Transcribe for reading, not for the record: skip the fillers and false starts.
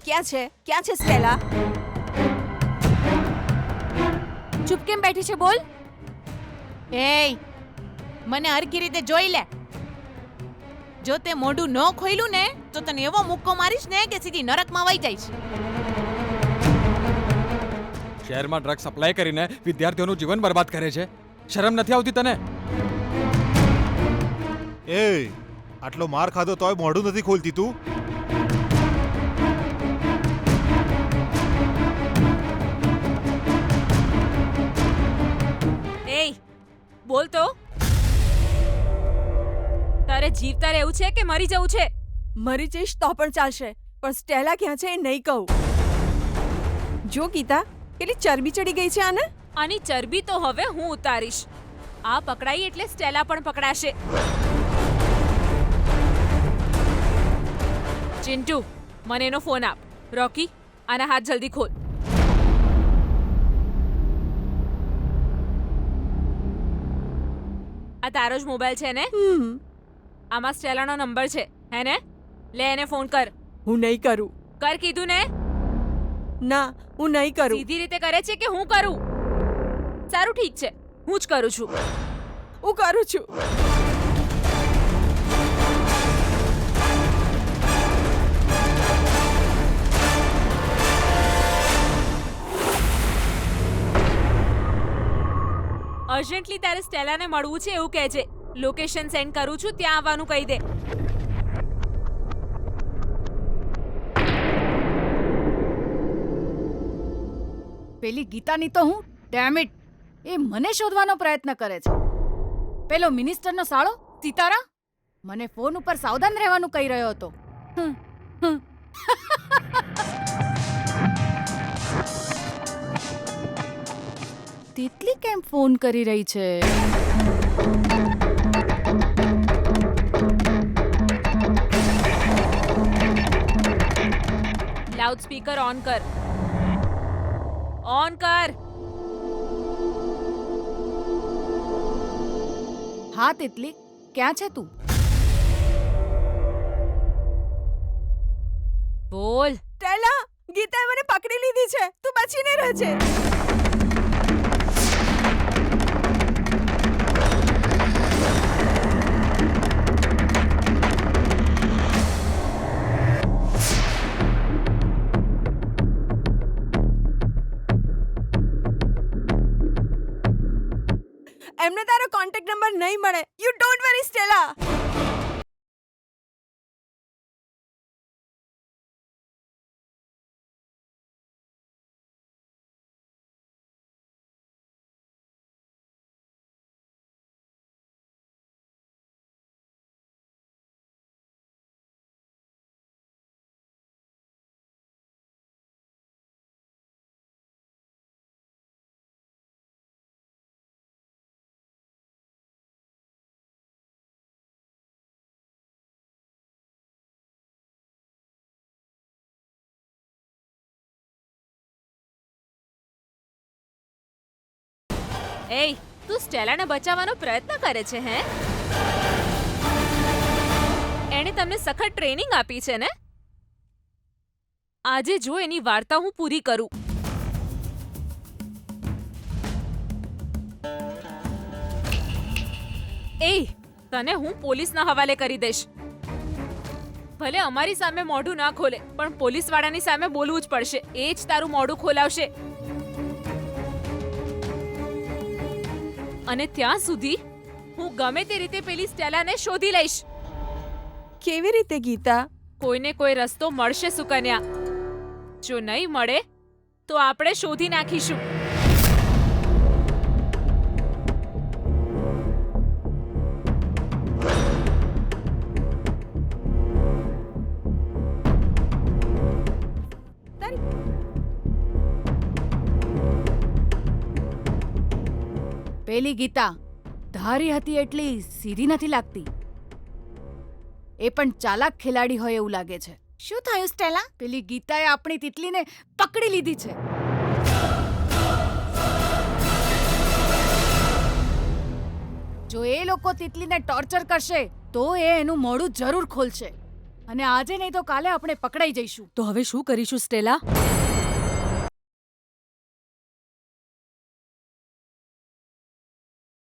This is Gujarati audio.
ક્યાં છે સ્ટેલા? ચૂપ કેમ બેઠી છે? બોલ. એય, મને હરખી રીતે જોઈ લે. જો તે મોઢું ન ખોલ્યું ને તો તને એવો મુક્કો મારીશ ને કે સીધી નરકમાં વહી જઈશ. શહેરમાં ડ્રગ સપ્લાય કરીને વિદ્યાર્થીઓનું જીવન બરબાદ કરે છે. શરમ નથી આવતી તને? એ આટલો માર ખાધો તોય મોઢું નથી ખોલતી તું? એય, બોલ તો. તારે જીવતા રહેવું છે કે મરી જવું છે? મરી જઈશ તો પણ ચાલશે, પણ સ્ટેલા ક્યાં છે એ નહીં કહું. જો ગીતા, કેટલી ચરબી ચડી ગઈ છે આને. આની ચરબી તો હવે હું ઉતારીશ. આ પકડાઈ એટલે સ્ટેલા પણ પકડાશે. ચિંટુ, મને એનો ફોન આપ. રોકી, આના હાથ જલ્દી ખોલ. આ તારો જ મોબાઈલ છે ને? આમાં સ્ટેલાનો નંબર છે, હે ને? લે એને ફોન કર. હું નહીં કરું. કર કીધું ને? ના, હું નહીં કરું. સીધી રીતે કરે છે કે હું કરું? સારું, ઠીક છે, હું જ કરું છું. હું કરું છું. અર્જન્ટલી તારે સ્ટેલાને મળવું છે એવું કહે છે. લોકેશન સેન્ડ કરું છું, ત્યાં આવવાનું કહી દે. પેલી ગીતાની તો હું ડેમ ઇટ, એ મને શોધવાનો પ્રયત્ન કરે છે. પેલો મિનિસ્ટરનો સાળો સીતારા મને ફોન ઉપર સાવધાન રહેવાનું કહી રહ્યો હતો. તિતલી કેમ ફોન કરી રહી છે? લાઉડ સ્પીકર ઓન કર. ઓન કર. હા તિતલી, ક્યાં છે તું? બોલ. સ્ટેલા, ગીતાએ મને પકડી લીધી છે. તું બચીને રહેજે. એમને તારો કોન્ટેક્ટ નંબર નહીં મળે. You don't worry Stella. એય, તું સ્ટેલાને બચાવવાનો પ્રયત્ન કરે છે, હે? એણે તમને સખત ટ્રેનિંગ આપી છે ને? આજે જો એની વાર્તા હું પૂરી કરું. એય, તને હું પોલીસના હવાલે કરી દઈશ. ભલે અમારી સામે મોઢું ના ખોલે, પણ પોલીસવાળાની સામે બોલવું જ પડશે. એ જ તારું મોઢું ખોલાવશે. અને ત્યાં સુધી હું ગમે તે રીતે પેલી સ્ટેલાને શોધી લઈશ. કેવી રીતે ગીતા? કોઈને કોઈ રસ્તો મળશે સુકન્યા. જો નહીં મળે તો આપણે શોધી નાખીશું. પેલી ગીતા ધારી હતી એટલી સીધી નથી લાગતી. એ પણ ચાલાક ખેલાડી હોય એવું લાગે છે. શું થયું સ્ટેલા? પેલી ગીતાએ આપણી તિતલીને પકડી લીધી છે. જો એ લોકો તિતલીને ટોર્ચર કરશે તો એ એનું મોઢું જરૂર ખોલશે અને આજે નહીં તો કાલે આપણે પકડાઈ જઈશું. તો હવે શું કરીશું સ્ટેલા?